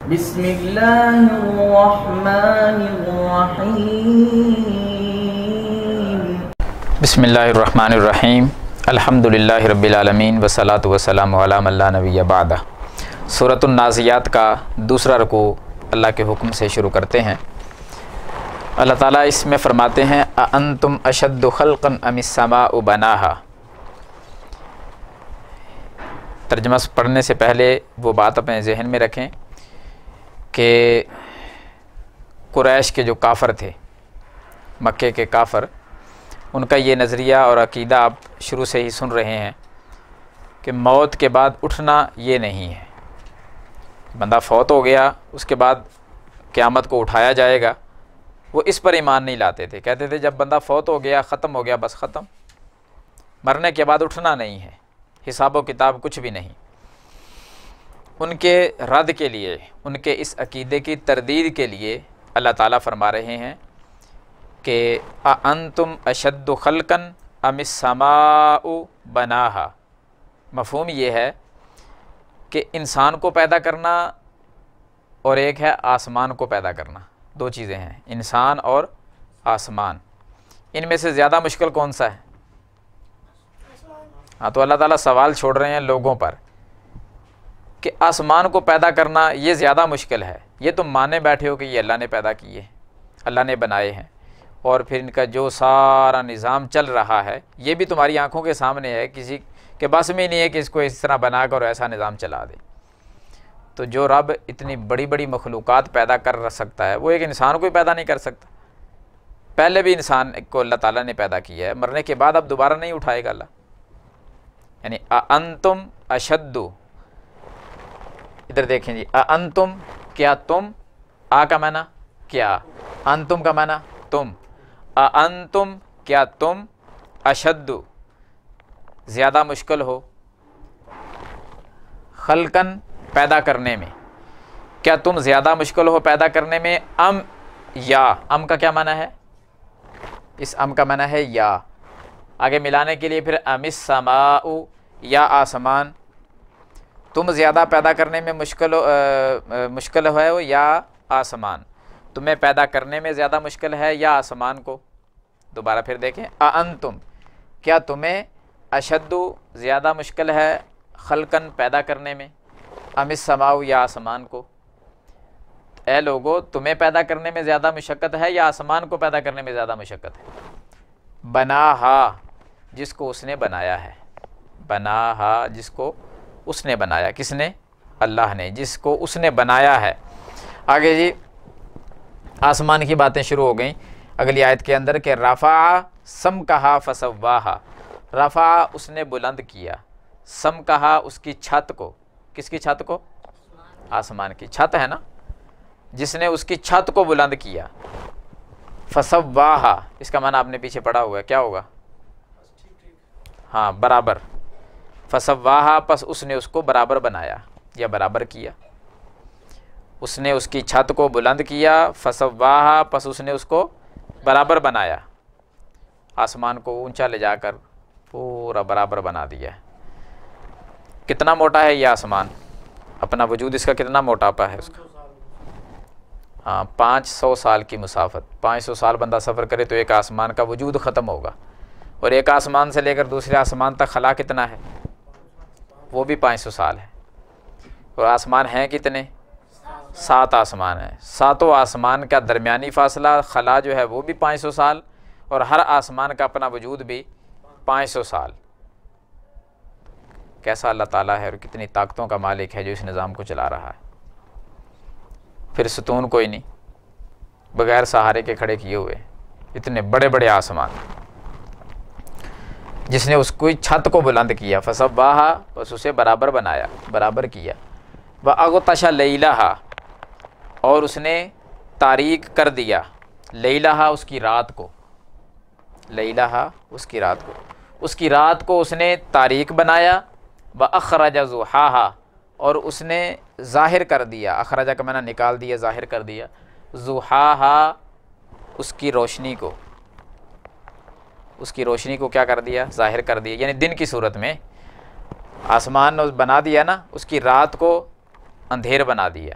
بسم اللہ الرحمن الرحیم بسم اللہ الرحمن الرحیم الحمدللہ رب العالمین والصلاة والسلام علی من لا نبی بعدہ۔ سورۃ النازعات کا دوسرا رکوع اللہ کے حکم سے شروع کرتے ہیں۔ اللہ تعالیٰ اس میں فرماتے ہیں اَأَنْتُمْ أَشَدُّ خَلْقًا أَمِ السَّمَاءُ بَنَاهَا۔ ترجمہ پڑھنے سے پہلے وہ بات اپنے ذہن میں رکھیں کہ قریش کے جو کافر تھے، مکے کے کافر، ان کا یہ نظریہ اور عقیدہ آپ شروع سے ہی سن رہے ہیں کہ موت کے بعد اٹھنا یہ نہیں ہے۔ بندہ فوت ہو گیا، اس کے بعد قیامت کو اٹھایا جائے گا، وہ اس پر ایمان نہیں لاتے تھے۔ کہتے تھے جب بندہ فوت ہو گیا، ختم ہو گیا، بس ختم، مرنے کے بعد اٹھنا نہیں ہے، حساب و کتاب کچھ بھی نہیں۔ ان کے رد کے لیے، ان کے اس عقیدے کی تردید کے لیے اللہ تعالیٰ فرما رہے ہیں کہ اَأَنْتُمْ أَشَدُّ خَلْقًا أَمِ السَّمَاءُ بَنَاهَا۔ مفہوم یہ ہے کہ انسان کو پیدا کرنا اور ایک ہے آسمان کو پیدا کرنا، دو چیزیں ہیں، انسان اور آسمان۔ ان میں سے زیادہ مشکل کون سا ہے؟ ہاں، تو اللہ تعالیٰ سوال چھوڑ رہے ہیں لوگوں پر کہ آسمان کو پیدا کرنا یہ زیادہ مشکل ہے۔ یہ تم مانے بیٹھے ہو کہ یہ اللہ نے پیدا کیے، اللہ نے بنائے ہیں، اور پھر ان کا جو سارا نظام چل رہا ہے یہ بھی تمہاری آنکھوں کے سامنے ہے، کسی کے بس میں نہیں ہے کہ اس کو اس طرح بنا کر ایسا نظام چلا دے۔ تو جو رب اتنی بڑی بڑی مخلوقات پیدا کر سکتا ہے، وہ ایک انسان کو ہی پیدا نہیں کر سکتا؟ پہلے بھی انسان کو اللہ تعالیٰ نے پیدا کیا ہے، مرنے کے بعد اب دوبارہ نہیں اٹھائے گا اللہ۔ یعنی اَأَنْتُمْ أَشَدُّ، ادھر دیکھیں جی، اَأَنْتُمْ، کیا تم، آ کا معنی کیا، انتم کا معنی تم، اَأَنْتُمْ کیا تم، اشد زیادہ مشکل ہو، خلقاً پیدا کرنے میں، کیا تم زیادہ مشکل ہو پیدا کرنے میں، ام یا، ام کا کیا معنی ہے؟ اس ام کا معنی ہے یا، آگے ملانے کے لیے پھر ام السماء، یا آسمان، تم زیادہ پیدا کرنے میں مشکل ہے یا آسمان، تمہیں پیدا کرنے میں زیادہ مشکل ہے یا آسمان کو؟ دوبارہ پھر دیکھیں، اَأَنْتُمْ کیا تمہیں اشد زیادہ مشکل ہے خلقاً پیدا کرنے میں، ام السماء یا آسمان کو؟ اے لوگو، تمہیں پیدا کرنے میں زیادہ مشقت ہے یا آسمان کو پیدا کرنے میں زیادہ مشقت ہے؟ بناہا، جس کو اس نے بنایا ہے، بناہا جس کو اس نے بنایا، کس نے؟ اللہ نے، جس کو اس نے بنایا ہے۔ آگے جی آسمان کی باتیں شروع ہو گئیں اگلی آیت کے اندر کہ رفع سمکہا فسواہا، رفع اس نے بلند کیا، سمکہا اس کی چھت کو، کس کی چھت کو؟ آسمان کی چھت ہے نا، جس نے اس کی چھت کو بلند کیا، فسواہا اس کا معنی آپ نے پیچھے پڑھا ہوا ہے، کیا ہوگا؟ ہاں، برابر، فسواہا پس اس نے اس کو برابر بنایا یا برابر کیا، اس نے اس کی چھت کو بلند کیا، فسواہا پس اس نے اس کو برابر بنایا، آسمان کو اونچا لے جا کر پورا برابر بنا دیا۔ کتنا موٹا ہے یہ آسمان؟ اپنا وجود اس کا کتنا موٹاپا ہے اس کا؟ ہاں، 500 سال کی مسافت، 500 سال بندہ سفر کرے تو ایک آسمان کا وجود ختم ہوگا، اور ایک آسمان سے لے کر دوسرے آسمان تک خلا کتنا ہے؟ وہ بھی 500 سال ہے۔ اور آسمان ہیں کتنے؟ 7 آسمان ہیں، 7 آسمان کا درمیانی فاصلہ خلا جو ہے وہ بھی 500 سال، اور ہر آسمان کا اپنا وجود بھی 500 سال۔ کیسا اللہ تعالیٰ ہے اور کتنی طاقتوں کا مالک ہے جو اس نظام کو چلا رہا ہے۔ پھر ستون کوئی نہیں، بغیر سہارے کے کھڑے کیے ہوئے اتنے بڑے بڑے آسمان، جس نے اس کو چھت کو بلند کیا، فسواہا بس اسے برابر بنایا، برابر کیا، وَأَغْطَشَ لَيْلَهَا اور اس نے تاریک کر دیا، لیلہا اس کی رات کو، لیلہا اس کی رات کو، اس کی رات کو اس نے تاریک بنایا، وَأَخْرَجَ ضُحَاهَا اور اس نے ظاہر کر دیا، اخرجہ کا معنی نکال دیا، ظاہر کر دیا، ضحاہا اس کی روشنی کو، اس کی روشنی کو کیا کر دیا؟ ظاہر کر دیا، یعنی دن کی صورت میں آسمان بنا دیا نا، اس کی رات کو اندھیر بنا دیا،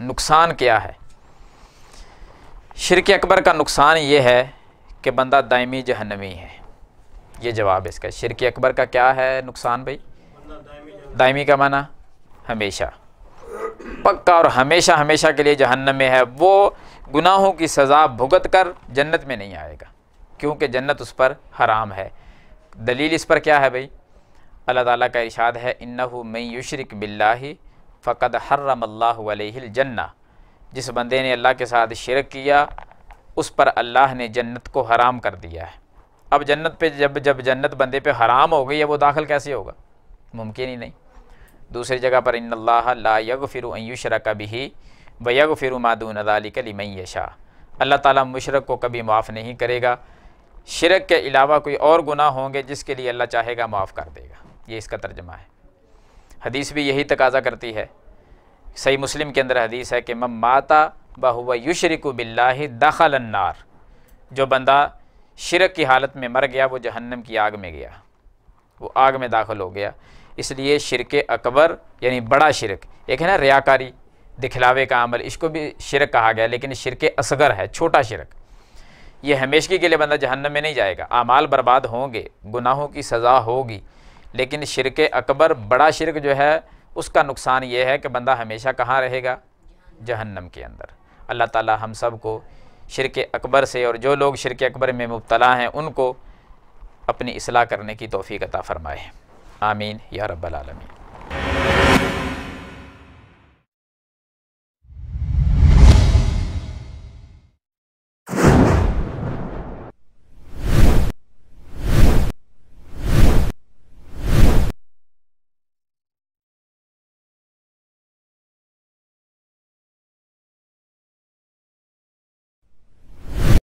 نقصان کیا ہے؟ شرک اکبر کا نقصان یہ ہے کہ بندہ دائمی جہنمی ہے. یہ جواب اس کا. شرک اکبر کا کیا ہے نقصان بھائی؟ دائمی کا معنی ہمیشہ، پکا اور ہمیشہ ہمیشہ کے لیے جہنم میں ہے. وہ گناہوں کی سزا بھگت کر جنت میں نہیں آئے گا، کیونکہ جنت اس پر حرام ہے. دلیل اس پر کیا ہے بھائی؟ اللہ تعالیٰ کا ارشاد ہے انہ من یشرک باللہ فقد حرم اللہ علیہ الجنہ. جس بندے نے اللہ کے ساتھ شرک کیا اس پر اللہ نے جنت کو حرام کر دیا ہے. اب جنت پہ جب جنت بندے پہ حرام ہو گئی ہے وہ داخل کیسے ہوگا؟ ممکن ہی نہیں. دوسری جگہ پر ان اللہ لا یغفر ان یشرک بہ ویغفر ما دون ذلک لمن یشاء. اللہ تعالیٰ مشرک کو کبھی معاف نہیں کرے گا. شرک کے علاوہ کوئی اور گناہ ہوں گے جس کے لیے اللہ چاہے گا معاف کر دے گا. یہ اس کا ترجمہ ہے. حدیث بھی یہی تقاضا کرتی ہے. صحیح مسلم کے اندر حدیث ہے کہ من مات وہو یشرک باللہ دخل النار. جو بندہ شرک کی حالت میں مر گیا وہ جہنم کی آگ میں گیا، وہ آگ میں داخل ہو گیا. اس لیے شرک اکبر یعنی بڑا شرک، ایک ہے نا ریاکاری، دکھلاوے کا عمل، اس کو بھی شرک کہا گیا، لیکن شرک اصغر ہے، چھوٹا شرک. یہ ہمیشگی کے لیے بندہ جہنم میں نہیں جائے گا. اعمال برباد ہوں گے، گناہوں کی سزا ہوگی، لیکن شرک اکبر بڑا شرک جو ہے اس کا نقصان یہ ہے کہ بندہ ہمیشہ کہاں رہے گا؟ جہنم کے اندر. اللہ تعالی ہم سب کو شرک اکبر سے اور جو لوگ شرک اکبر میں مبتلا ہیں ان کو اپنی اصلاح کرنے کی توفیق عطا فرمائے. آمین یا رب العالمین.